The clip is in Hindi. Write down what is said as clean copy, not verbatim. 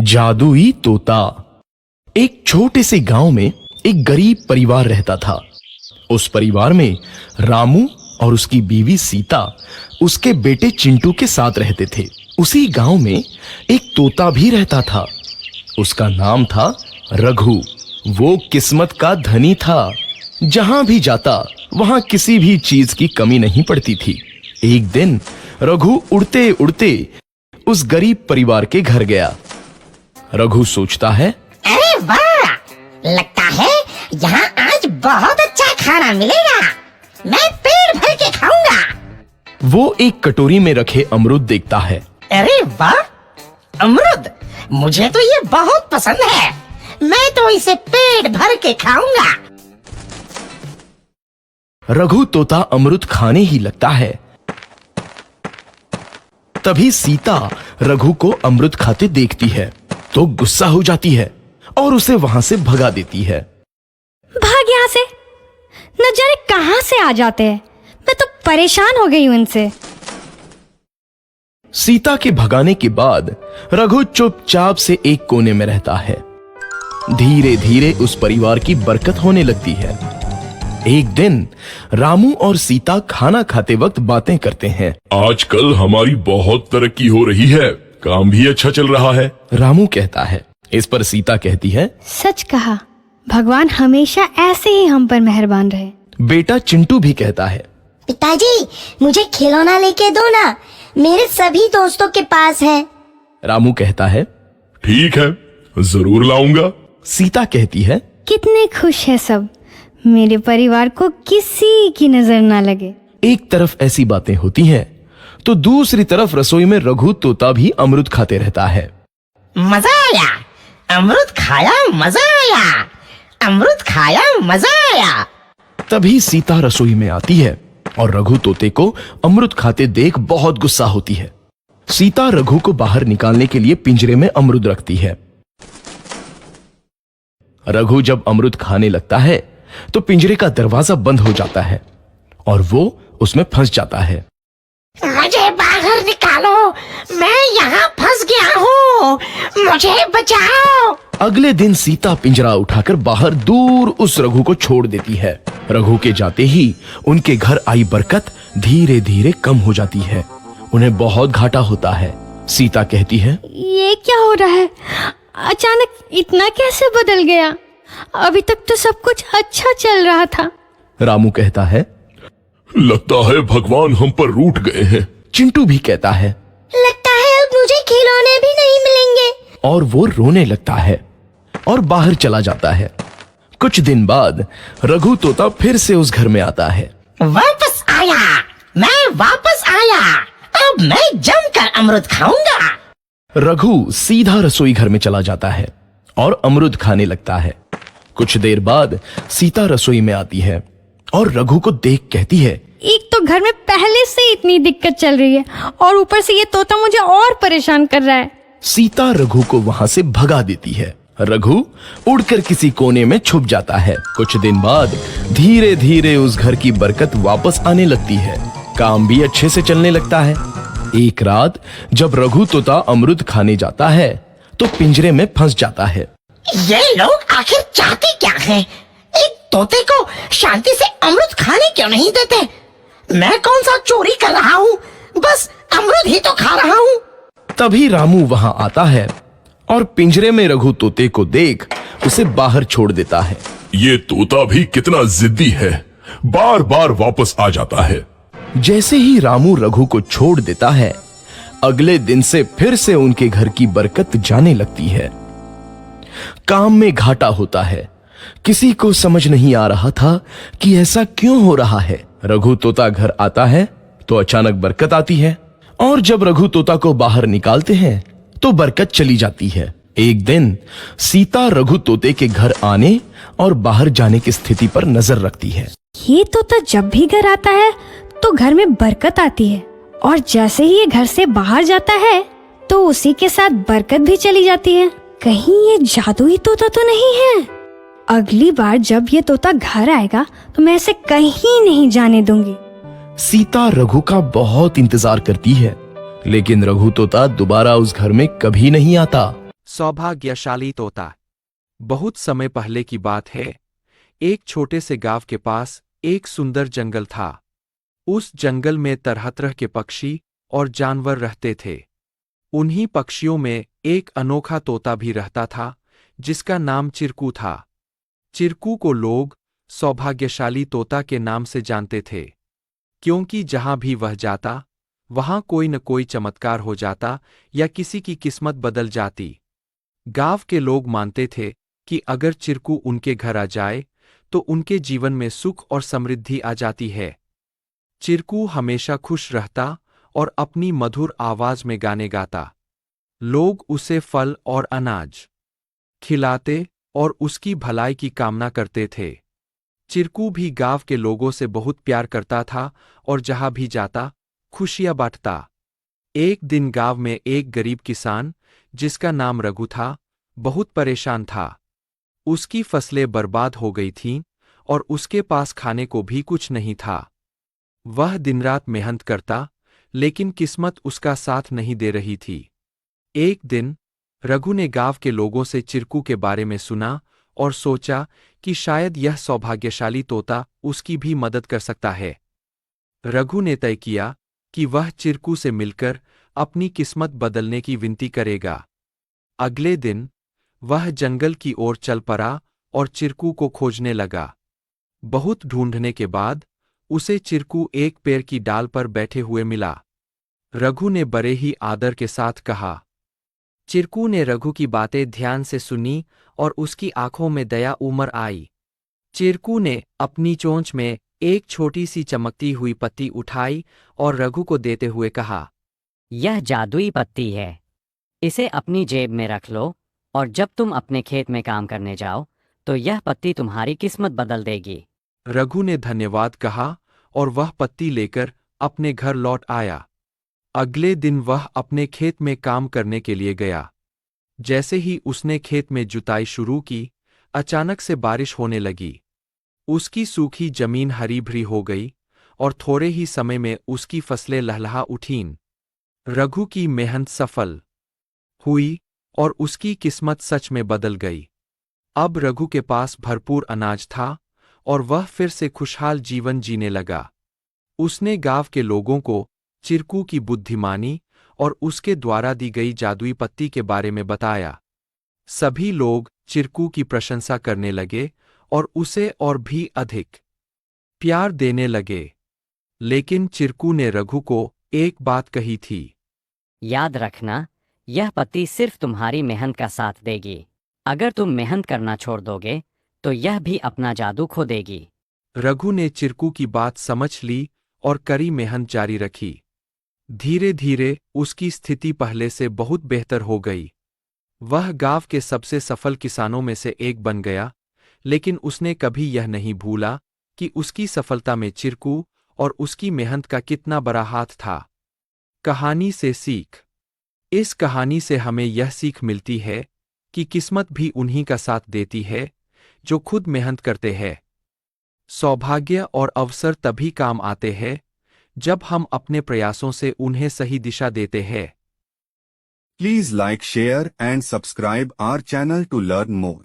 जादुई तोता। एक छोटे से गांव में एक गरीब परिवार रहता था। उस परिवार में रामू और उसकी बीवी सीता उसके बेटे चिंटू के साथ रहते थे। उसी गांव में एक तोता भी रहता था। उसका नाम था रघु। वो किस्मत का धनी था। जहां भी जाता वहां किसी भी चीज की कमी नहीं पड़ती थी। एक दिन रघु उड़ते उड़ते उस गरीब परिवार के घर गया। रघु सोचता है, अरे वाह, लगता है यहाँ आज बहुत अच्छा खाना मिलेगा। मैं पेट भर के खाऊंगा। वो एक कटोरी में रखे अमरूद देखता है। अरे वाह, अमरूद, मुझे तो ये बहुत पसंद है। मैं तो इसे पेट भर के खाऊंगा। रघु तोता अमरूद खाने ही लगता है। तभी सीता रघु को अमरूद खाते देखती है तो गुस्सा हो जाती है और उसे वहां से भगा देती है। भाग यहाँ से, न जाने कहां से आ जाते हैं। मैं तो परेशान हो गई हूं इनसे। सीता के भगाने के बाद रघु चुपचाप से एक कोने में रहता है। धीरे धीरे उस परिवार की बरकत होने लगती है। एक दिन रामू और सीता खाना खाते वक्त बातें करते हैं। आजकल हमारी बहुत तरक्की हो रही है, काम भी अच्छा चल रहा है। रामू कहता है। इस पर सीता कहती है, सच कहा, भगवान हमेशा ऐसे ही हम पर मेहरबान रहे। बेटा चिंटू भी कहता है, पिताजी, मुझे खिलौना लेके दो ना, मेरे सभी दोस्तों के पास है। रामू कहता है, ठीक है, जरूर लाऊंगा। सीता कहती है, कितने खुश है सब, मेरे परिवार को किसी की नजर ना लगे। एक तरफ ऐसी बातें होती हैं तो दूसरी तरफ रसोई में रघु तोता भी अमरूद खाते रहता है। मजा आया, अमरूद खाया, मजा आया, अमरूद खाया, मजा आया। तभी सीता रसोई में आती है और रघु तोते को अमरूद खाते देख बहुत गुस्सा होती है। सीता रघु को बाहर निकालने के लिए पिंजरे में अमरूद रखती है। रघु जब अमरूद खाने लगता है तो पिंजरे का दरवाजा बंद हो जाता है और वो उसमें फंस जाता है। मुझे बाहर निकालो, मैं यहाँ फंस गया हूँ, मुझे बचाओ। अगले दिन सीता पिंजरा उठाकर बाहर दूर उस रघु को छोड़ देती है। रघु के जाते ही उनके घर आई बरकत धीरे धीरे कम हो जाती है। उन्हें बहुत घाटा होता है। सीता कहती है, ये क्या हो रहा है, अचानक इतना कैसे बदल गया? अभी तक तो सब कुछ अच्छा चल रहा था। रामू कहता है, लगता है भगवान हम पर रूठ गए हैं। चिंटू भी कहता है, लगता है अब मुझे खिलौने भी नहीं मिलेंगे। और वो रोने लगता है और बाहर चला जाता है। कुछ दिन बाद रघु तोता फिर से उस घर में आता है। वापस आया, मैं वापस आया, अब मैं जमकर अमरूद खाऊंगा। रघु सीधा रसोई घर में चला जाता है और अमरूद खाने लगता है। कुछ देर बाद सीता रसोई में आती है और रघु को देख कहती है, एक तो घर में पहले से इतनी दिक्कत चल रही है और ऊपर से ये तोता मुझे और परेशान कर रहा है। सीता रघु को वहां से भगा देती है। रघु उड़कर किसी कोने में छुप जाता है। कुछ दिन बाद धीरे धीरे उस घर की बरकत वापस आने लगती है। काम भी अच्छे से चलने लगता है। एक रात जब रघु तोता अमरूद खाने जाता है तो पिंजरे में फंस जाता है। ये लोग आखिर चाहते क्या हैं? एक तोते को शांति से अमरूद खाने क्यों नहीं देते? मैं कौन सा चोरी कर रहा हूँ? बस अमरूद ही तो खा रहा हूँ। तभी रामू वहां आता है और पिंजरे में रघु तोते को देख उसे बाहर छोड़ देता है। ये तोता भी कितना जिद्दी है, बार बार वापस आ जाता है। जैसे ही रामू रघु को छोड़ देता है, अगले दिन से फिर से उनके घर की बरकत जाने लगती है। काम में घाटा होता है। किसी को समझ नहीं आ रहा था कि ऐसा क्यों हो रहा है। रघु तोता घर आता है तो अचानक बरकत आती है और जब रघु तोता को बाहर निकालते हैं तो बरकत चली जाती है। एक दिन सीता रघु तोते के घर आने और बाहर जाने की स्थिति पर नजर रखती है। ये तोता जब भी घर आता है तो घर में बरकत आती है और जैसे ही ये घर से बाहर जाता है तो उसी के साथ बरकत भी चली जाती है। कहीं ये जादुई तोता तो नहीं है? अगली बार जब ये तोता घर आएगा तो मैं इसे कहीं नहीं जाने दूंगी। सीता रघु का बहुत इंतजार करती है लेकिन रघु तोता दोबारा उस घर में कभी नहीं आता। सौभाग्यशाली तोता। बहुत समय पहले की बात है। एक छोटे से गांव के पास एक सुंदर जंगल था। उस जंगल में तरह तरह के पक्षी और जानवर रहते थे। उन्हीं पक्षियों में एक अनोखा तोता भी रहता था, जिसका नाम चिरकू था। चिरकू को लोग सौभाग्यशाली तोता के नाम से जानते थे, क्योंकि जहां भी वह जाता, वहां कोई न कोई चमत्कार हो जाता या किसी की किस्मत बदल जाती। गांव के लोग मानते थे कि अगर चिरकू उनके घर आ जाए तो उनके जीवन में सुख और समृद्धि आ जाती है। चिरकू हमेशा खुश रहता और अपनी मधुर आवाज में गाने गाता। लोग उसे फल और अनाज खिलाते और उसकी भलाई की कामना करते थे। चिरकू भी गांव के लोगों से बहुत प्यार करता था और जहां भी जाता खुशियां बांटता। एक दिन गांव में एक गरीब किसान, जिसका नाम रघु था, बहुत परेशान था। उसकी फसलें बर्बाद हो गई थीं और उसके पास खाने को भी कुछ नहीं था। वह दिन रात मेहनत करता, लेकिन किस्मत उसका साथ नहीं दे रही थी। एक दिन रघु ने गांव के लोगों से चिरकू के बारे में सुना और सोचा कि शायद यह सौभाग्यशाली तोता उसकी भी मदद कर सकता है। रघु ने तय किया कि वह चिरकू से मिलकर अपनी किस्मत बदलने की विनती करेगा। अगले दिन वह जंगल की ओर चल पड़ा और चिरकू को खोजने लगा। बहुत ढूंढने के बाद उसे चिरकू एक पेड़ की डाल पर बैठे हुए मिला। रघु ने बड़े ही आदर के साथ कहा। चिरकू ने रघु की बातें ध्यान से सुनी और उसकी आंखों में दया उमड़ आई। चिरकू ने अपनी चोंच में एक छोटी सी चमकती हुई पत्ती उठाई और रघु को देते हुए कहा, यह जादुई पत्ती है। इसे अपनी जेब में रख लो और जब तुम अपने खेत में काम करने जाओ तो यह पत्ती तुम्हारी किस्मत बदल देगी। रघु ने धन्यवाद कहा और वह पत्ती लेकर अपने घर लौट आया। अगले दिन वह अपने खेत में काम करने के लिए गया। जैसे ही उसने खेत में जुताई शुरू की, अचानक से बारिश होने लगी। उसकी सूखी जमीन हरी भरी हो गई और थोड़े ही समय में उसकी फसलें लहलहा उठीं। रघु की मेहनत सफल हुई और उसकी किस्मत सच में बदल गई। अब रघु के पास भरपूर अनाज था और वह फिर से खुशहाल जीवन जीने लगा। उसने गांव के लोगों को चिरकू की बुद्धिमानी और उसके द्वारा दी गई जादुई पत्ती के बारे में बताया। सभी लोग चिरकू की प्रशंसा करने लगे और उसे और भी अधिक प्यार देने लगे। लेकिन चिरकू ने रघु को एक बात कही थी। याद रखना, यह पत्ती सिर्फ तुम्हारी मेहनत का साथ देगी। अगर तुम मेहनत करना छोड़ दोगे तो यह भी अपना जादू खो देगी। रघु ने चिरकू की बात समझ ली और कड़ी मेहनत जारी रखी। धीरे धीरे उसकी स्थिति पहले से बहुत बेहतर हो गई। वह गांव के सबसे सफल किसानों में से एक बन गया, लेकिन उसने कभी यह नहीं भूला कि उसकी सफलता में चिरकू और उसकी मेहनत का कितना बड़ा हाथ था। कहानी से सीख। इस कहानी से हमें यह सीख मिलती है कि किस्मत भी उन्हीं का साथ देती है जो खुद मेहनत करते हैं। सौभाग्य और अवसर तभी काम आते हैं जब हम अपने प्रयासों से उन्हें सही दिशा देते हैं। Please like, share and subscribe our channel to learn more.